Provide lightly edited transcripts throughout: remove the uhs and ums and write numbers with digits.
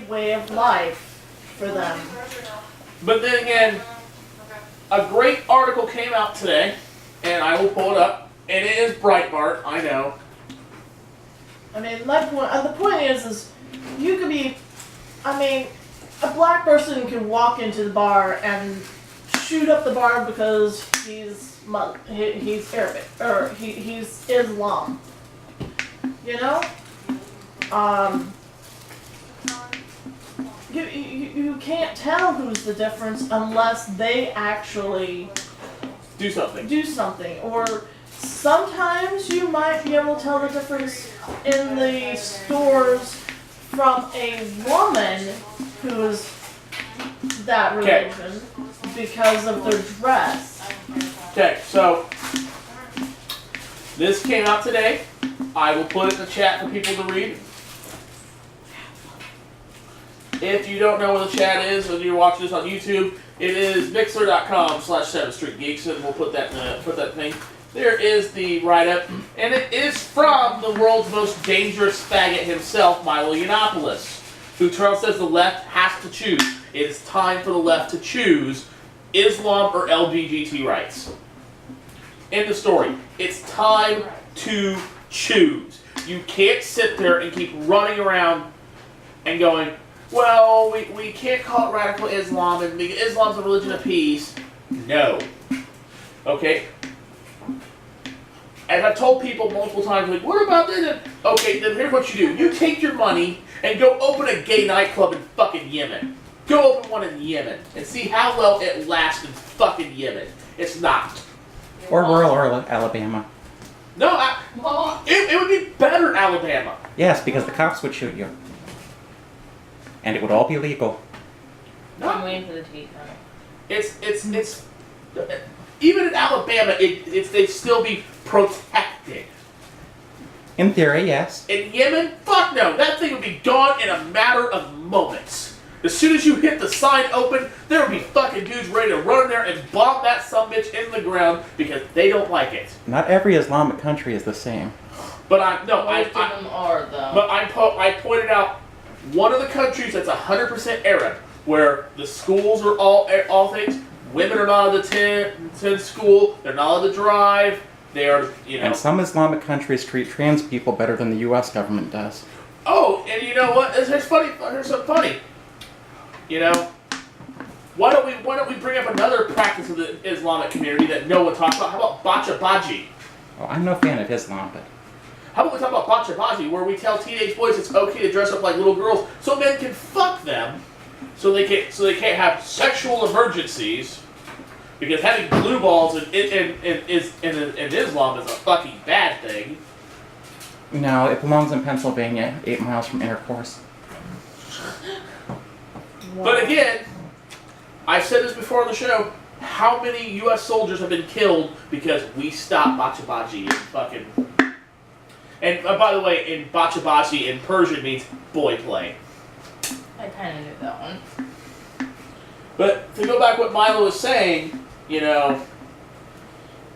way of life for them. But then again, a great article came out today, and I will pull it up, and it is Breitbart, I know. I mean, the point is you could be, I mean, a black person can walk into the bar and shoot up the bar because he's Arabic, or he's Islam. You know? You can't tell who's the difference unless they actually do something. Or sometimes you might be able to tell the difference in the stores from a woman who's that religion because of their dress. Okay, so this came out today. I will put it in the chat for people to read. If you don't know what the chat is, or you're watching this on YouTube, it is mixler.com/7Street Geeks, and we'll put that thing. There is the write-up, and it is from the world's most dangerous faggot himself, Milo Yiannopoulos, who says the left has to choose. It is time for the left to choose Islam or LGBT rights. End the story. It's time to choose. You can't sit there and keep running around and going, well, we can't call it radical Islam, and Islam's a religion of peace. No. Okay? And I've told people multiple times, like, what about this? Okay, then here's what you do. You take your money and go open a gay nightclub in fucking Yemen. Go open one in Yemen and see how well it lasts in fucking Yemen. It's not. Or rural Alabama. No, it would be better in Alabama. Yes, because the cops would shoot you. And it would all be legal. No. I'm waiting for the tweet. It's even in Alabama, they'd still be protected. In theory, yes. In Yemen, fuck no. That thing would be gone in a matter of moments. As soon as you hit the sign open, there would be fucking dudes ready to run in there and bomb that sumbitch in the ground because they don't like it. Not every Islamic country is the same. But most of them are, though. But I pointed out one of the countries that's 100% Arab, where the schools are all things. Women are not allowed to attend school. They're not allowed to drive. They are, you know. And some Islamic countries treat trans people better than the U.S. government does. Oh, and you know what? Here's something funny. You know, why don't we bring up another practice of the Islamic community that no one talks about? How about bacha baji? Oh, I'm no fan of Islam, but how about we talk about bacha baji, where we tell teenage boys it's okay to dress up like little girls, so men can fuck them, so they can't have sexual emergencies, because having blue balls in Islam is a fucking bad thing. no, it belongs in Pennsylvania, 8 miles from intercourse. But again, I've said this before on the show, how many U.S. soldiers have been killed because we stopped bacha baji and fucking... And by the way, in bacha baji in Persian means boy play. I kind of knew that one. But to go back what Milo was saying, you know,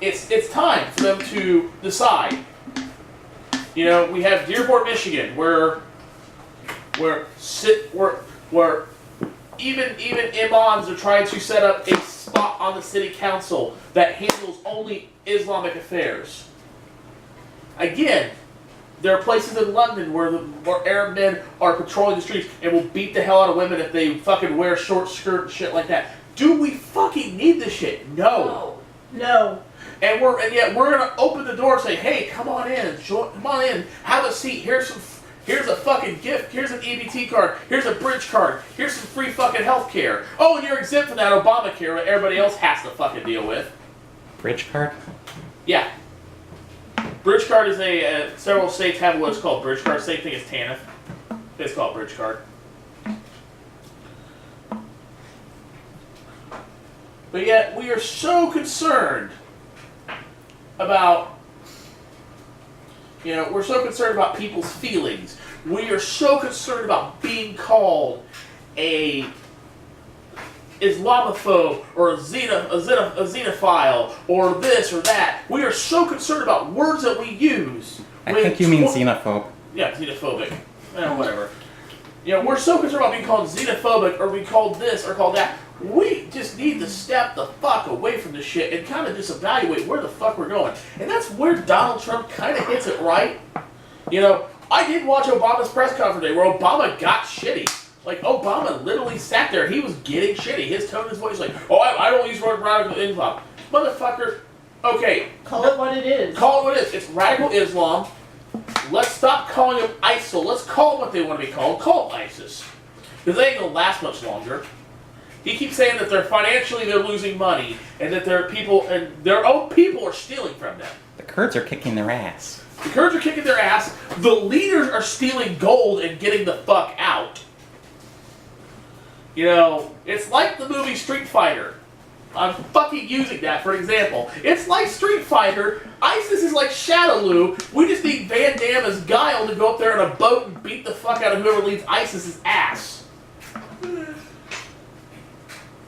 it's time for them to decide. You know, we have Dearborn, Michigan, where even imams are trying to set up a spot on the city council that handles only Islamic affairs. Again, there are places in London where Arab men are patrolling the streets and will beat the hell out of women if they fucking wear a short skirt and shit like that. Do we fucking need this shit? No. And yet we're gonna open the door and say, hey, come on in, have a seat. Here's a fucking gift. Here's an EBT card. Here's a bridge card. Here's some free fucking health care. Oh, and you're exempt from that Obamacare that everybody else has to fucking deal with. Bridge card? Yeah. Bridge card is several states have what's called bridge card. Same thing as TANF. It's called bridge card. But yet, we are so concerned about, we're so concerned about people's feelings. We are so concerned about being called a Islamophobe or a xenophile or this or that. We are so concerned about words that we use. I think you mean xenophobe. Yeah, xenophobic. Whatever. You know, we're so concerned about being called xenophobic or being called this or called that. We just need to step the fuck away from this shit and kind of just evaluate where the fuck we're going. And that's where Donald Trump kind of hits it right. You know, I did watch Obama's press conference today where Obama got shitty. Like, Obama literally sat there. He was getting shitty. His tone, his voice, like, oh, I don't use the word radical Islam. Motherfucker, okay. Call it what it is. Call it what it is. It's radical Islam. Let's stop calling them ISIL. Let's call them what they want to be called. Call them ISIS. Because they ain't going to last much longer. He keeps saying that they're losing money and that their people and their own people are stealing from them. The Kurds are kicking their ass. The Kurds are kicking their ass. The leaders are stealing gold and getting the fuck out. You know, it's like the movie Street Fighter. I'm fucking using that for example. It's like Street Fighter. ISIS is like Shadowloo. We just need Van Damme as Guile to go up there on a boat and beat the fuck out of whoever leads ISIS's ass.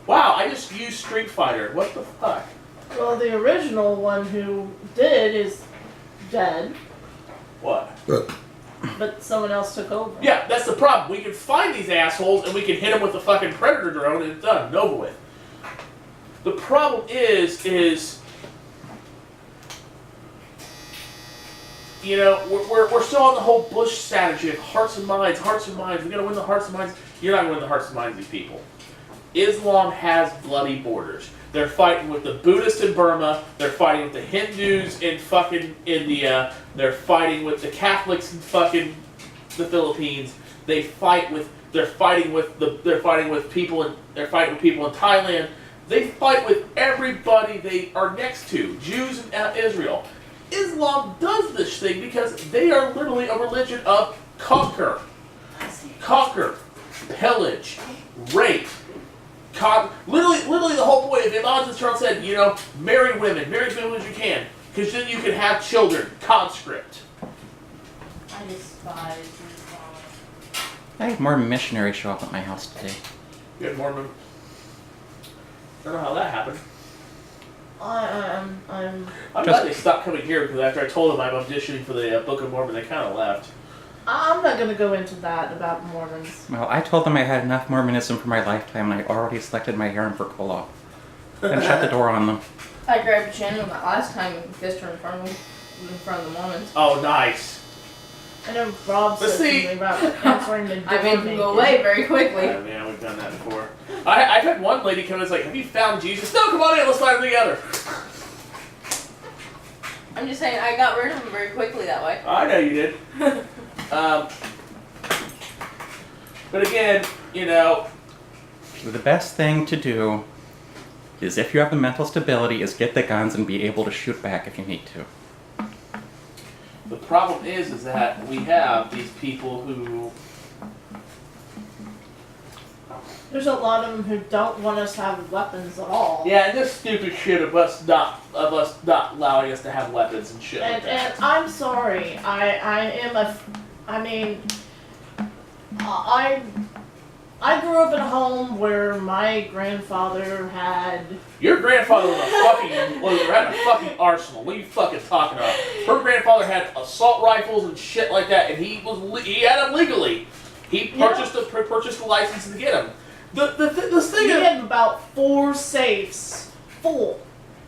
Wow, I just used Street Fighter. What the fuck? Well, the original one who did is dead, What? but someone else took over. Yeah, that's the problem. We can find these assholes and we can hit them with the fucking Predator drone and it's done and over with. The problem is, you know, we're still on the whole Bush strategy of hearts and minds. We gotta win the hearts and minds. You're not gonna win the hearts and minds of these people. Islam has bloody borders. They're fighting with the Buddhists in Burma. They're fighting with the Hindus in fucking India. They're fighting with the Catholics in fucking the Philippines. They're fighting with people in Thailand. They fight with everybody they are next to, Jews in Israel. Islam does this thing because they are literally a religion of conquer, pillage, rape. Literally the whole point of Imam Trump said, you know, marry women as you can, because then you can have children. Conscript. I despise Islam. I had more missionaries show up at my house today. You had Mormon. I don't know how that happened. I'm glad they stopped coming here because after I told them I'm auditioning for the Book of Mormon, they kind of left. I'm not going to go into that about Mormons. Well, I told them I had enough Mormonism for my lifetime and I already selected my harem for Koloff. And shut the door on them. I grabbed Shannon that last time and kissed her in front of the Mormons. Oh, nice. I know Rob said something about answering the door. I made them go away very quickly. Yeah, we've done that before. I've had one lady come in and say, have you found Jesus? No, come on in, let's find him together. I'm just saying, I got rid of them very quickly that way. I know you did. But again, you know, The best thing to do is, if you have the mental stability, is get the guns and be able to shoot back if you need to. the problem is that we have these people who... There's a lot of them who don't want us to have weapons at all. Yeah, and this stupid shit of us not allowing us to have weapons and shit like that. And I'm sorry. I grew up in a home where my grandfather had... Your grandfather was had a fucking arsenal. What are you fucking talking about? Her grandfather had assault rifles and shit like that, and he had them legally. He purchased the license to get them. This thing He is... had about 4 safes full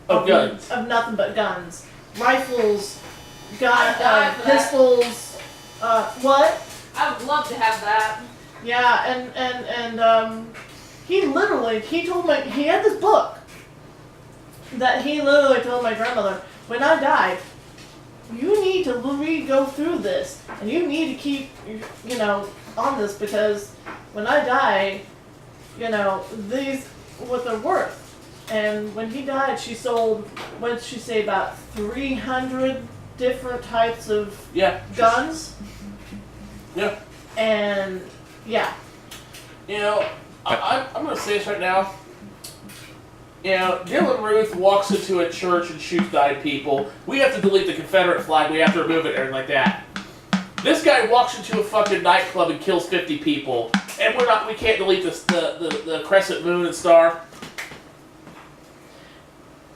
Of guns. Of nothing but guns. Rifles, pistols, what? I would love to have that. Yeah, and he told me, he had this book that he literally told my grandmother, when I die, you need to go through this, and you need to keep, on this, because when I die, these, what they're worth. And when he died, she sold, what did she say, about 300 different types of guns? Yeah. And, yeah. I'm going to say this right now. Dylan Ruth walks into a church and shoots 9 people. We have to delete the Confederate flag. We have to remove it, everything like that. This guy walks into a fucking nightclub and kills 50 people, and we can't delete the crescent moon and star.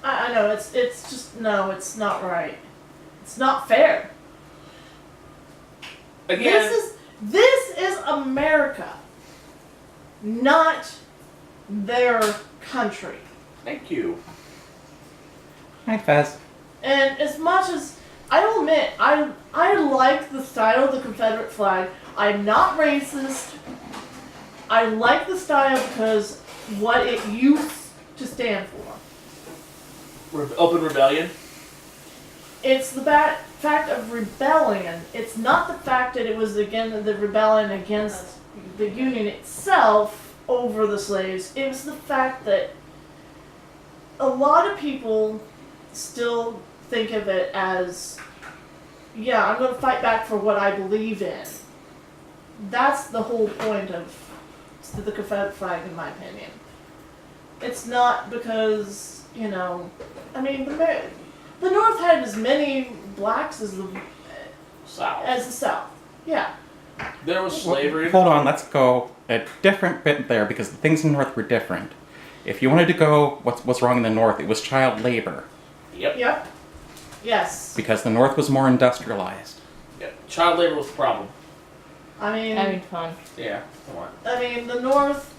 I know, it's just, no, it's not right. It's not fair. Again, This is America, not their country. Thank you. Hi, Fez. And as much as I'll admit, I like the style of the Confederate flag. I'm not racist. I like the style because what it used to stand for. Open rebellion. It's the fact of rebellion. It's not the fact that it was again the rebellion against the Union itself over the slaves. It was the fact that a lot of people still think of it as, yeah, I'm going to fight back for what I believe in. That's the whole point of the Confederate flag, in my opinion. It's not because, you know, I mean, the North had as many blacks as the South. Yeah. There was slavery. Hold on, let's go a different bit there because the things in the North were different. If you wanted to go, what's wrong in the North? It was child labor. Yep. Yes. Because the North was more industrialized. Yep. Child labor was the problem. I mean, Having fun. Yeah. Come on. I mean, the North,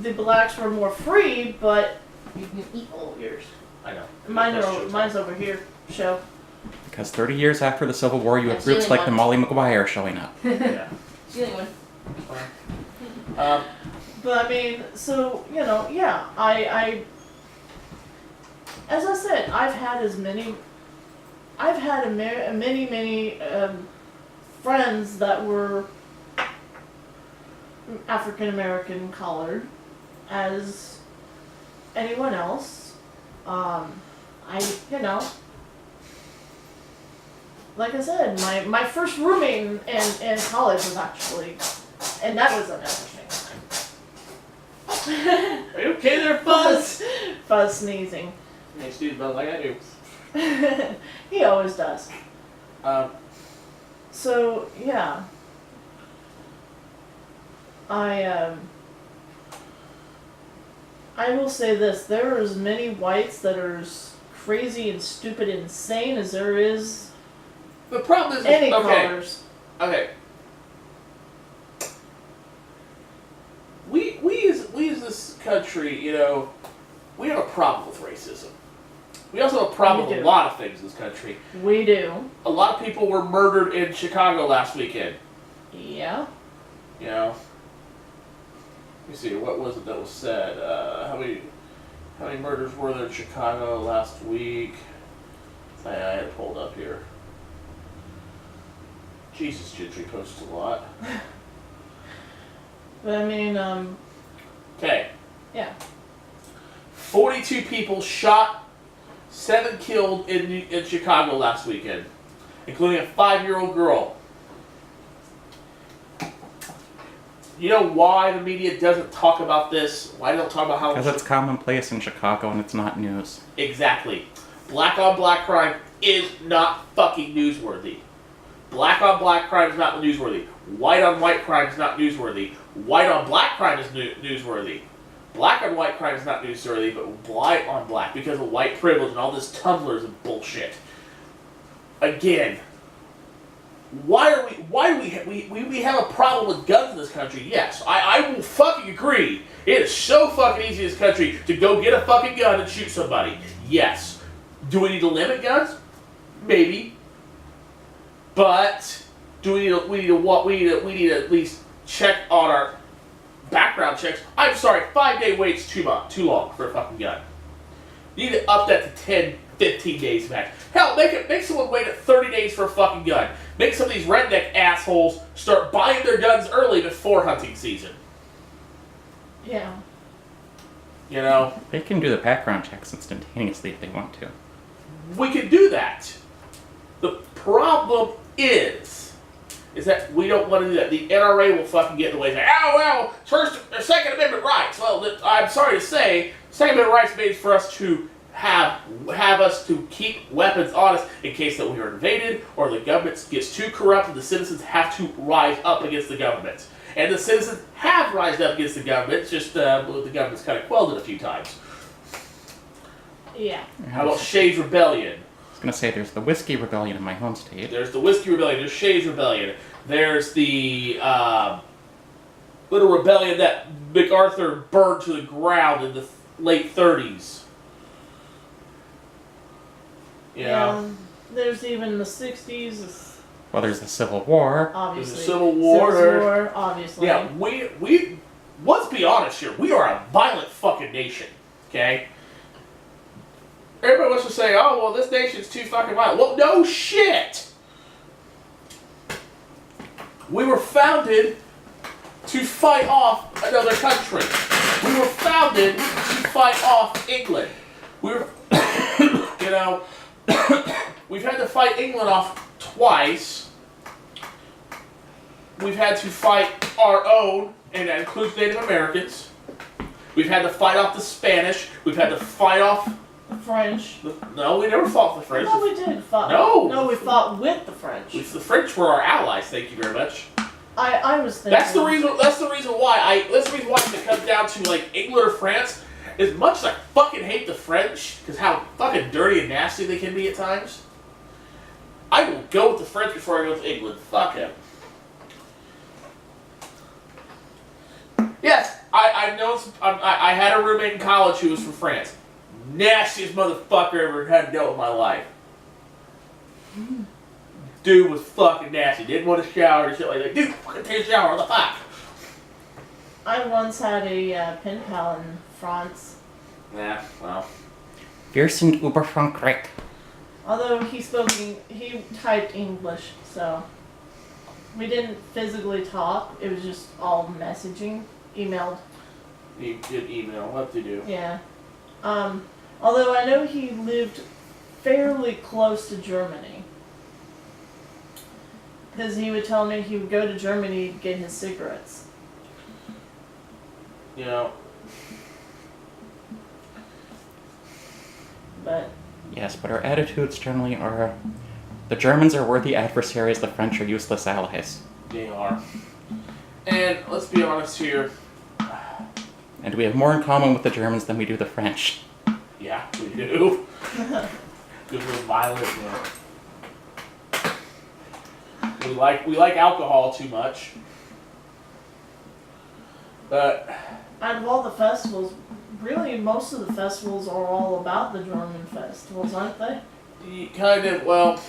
the blacks were more free, but You can eat all of yours. I know. mine's over here. Show. Because 30 years after the Civil War, you I'm had groups stealing like the one. Molly Maguire showing up. Yeah. Stealing one. But I mean, so, you know, yeah, I as I said, I've had many friends that were African American colored as anyone else. You know, like I said, my first roommate in college was actually, and that was an interesting time. Are you okay there, Fuzz? Fuzz sneezing. Hey, Steve, Buzz, like I do. He always does. So yeah, I will say this: there are as many whites that are as crazy and stupid and insane as there is The problem is, any okay. colors. Okay. We as this country, you know, we have a problem with racism. We also have a problem We with a do. lot of things in this country. We do. A lot of people were murdered in Chicago last weekend. Yeah. You know. Let me see, what was it that was said? How many murders were there in Chicago last week? I had it pulled up here. Jesus, Gentry posts a lot. But I mean, Okay. yeah. 42 people shot, 7 killed in Chicago last weekend, including a 5-year-old girl. You know why the media doesn't talk about this? Why they don't talk about how... Because it's commonplace in Chicago and it's not news. Exactly. Black on black crime is not fucking newsworthy. Black on black crime is not newsworthy. White on white crime is not newsworthy. White on black crime is newsworthy. Black on white crime is not newsworthy, but white on black because of white privilege and all this tumblers and bullshit. Again, why do we have a problem with guns in this country? Yes, I will fucking agree. It is so fucking easy in this country to go get a fucking gun and shoot somebody. Yes. Do we need to limit guns? Maybe. But do we need to at least check on our background checks? I'm sorry, 5-day wait's too long for a fucking gun. You need to up that to 10, 15 days max. Hell, make someone wait at 30 days for a fucking gun. Make some of these redneck assholes start buying their guns early before hunting season. Yeah. You know? They can do the background checks instantaneously if they want to. We can do that. The problem is that we don't want to do that. The NRA will fucking get in the way and say, oh, well, First or Second Amendment rights. Well, I'm sorry to say, Second Amendment rights made for us to have us to keep weapons on us in case that we are invaded or the government gets too corrupt and the citizens have to rise up against the government. And the citizens have rised up against the government, it's just the government's kind of quelled it a few times. Yeah. How about Shays Rebellion? was gonna say there's the Whiskey Rebellion in my home state. There's the Whiskey Rebellion. There's Shays Rebellion. There's the little rebellion that MacArthur burned to the ground in the late 30s. Yeah. There's even the 60s. Well, there's the Civil War. Obviously. There's the Civil War. Civil War, obviously. Yeah, we let's be honest here. We are a violent fucking nation. Okay? Everybody wants to say, oh, well, this nation's too fucking violent. Well, no shit! We were founded to fight off another country. We were founded to fight off England. We were, you know, we've had to fight England off twice. We've had to fight our own, and that includes Native Americans. We've had to fight off the Spanish. We've had to fight off The French. No, we never fought the French. No, we did fight. No. No, we fought with the French. The French were our allies. Thank you very much. I was thinking. That's the reason why it comes down to like England or France. As much as I fucking hate the French, because how fucking dirty and nasty they can be at times, I will go with the French before I go with England. Fuck him. Yes, I've known. I had a roommate in college who was from France. Nastiest motherfucker I ever had dealt with in my life. Dude was fucking nasty. Didn't want to shower and shit like that. Dude, fucking take a shower. What the fuck? I once had a pen pal in France. Yeah, well. Wir sind über Frankreich. Although he typed English, so we didn't physically talk. It was just all messaging, emailed. You did email. What to do? Yeah. Although I know he lived fairly close to Germany. Because he would tell me he would go to Germany to get his cigarettes. You know. But Yes, but our attitudes generally are the Germans are worthy adversaries, the French are useless allies. They are. And let's be honest here. And we have more in common with the Germans than we do the French. Yeah, we do. Good little violent. Yeah. We like alcohol too much. But out of all the festivals, really most of the festivals are all about the German festivals, aren't they? kind of, well,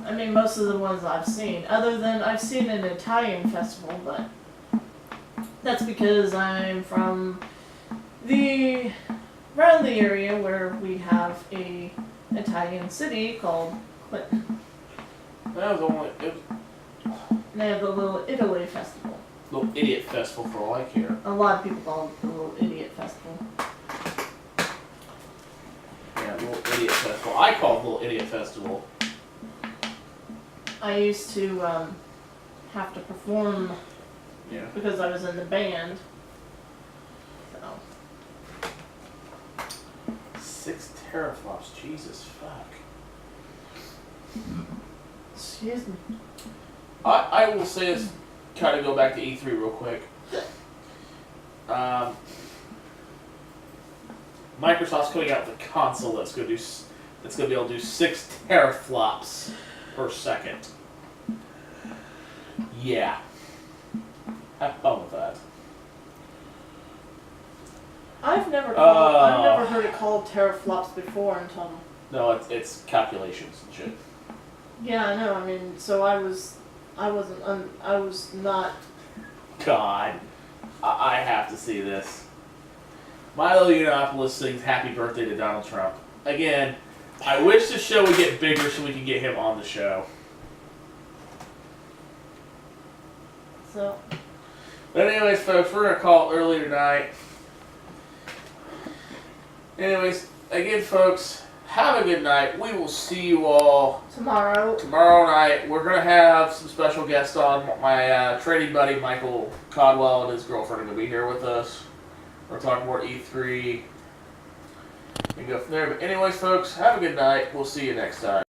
I mean, most of the ones I've seen, other than I've seen an Italian festival, but that's because I'm from around the area where we have a Italian city called Clinton. that was only, it was And they have the Little Italy Festival. a little idiot festival for all I care. A lot of people call it the Little Idiot Festival. Yeah, little idiot festival. I call it little idiot festival. I used to have to perform Yeah. because I was in the band. So 6 teraflops, Jesus fuck. excuse me. I will say this, kind of go back to E3 real quick. Microsoft's coming out with a console that's going to be able to do 6 teraflops per second. Yeah. Have fun with that. I've never heard it called teraflops before until. No, it's calculations and shit. Yeah, I know. I mean, so I was not. God, I have to see this. Milo Yiannopoulos sings "Happy Birthday" to Donald Trump. Again, I wish the show would get bigger so we can get him on the show. So. But anyways, folks, we're gonna call it early tonight. Anyways, again, folks, have a good night. We will see you all Tomorrow night. We're gonna have some special guests on. My trading buddy Michael Codwell and his girlfriend are gonna be here with us. We're talking more E3. We can go from there. But anyways, folks, have a good night. We'll see you next time.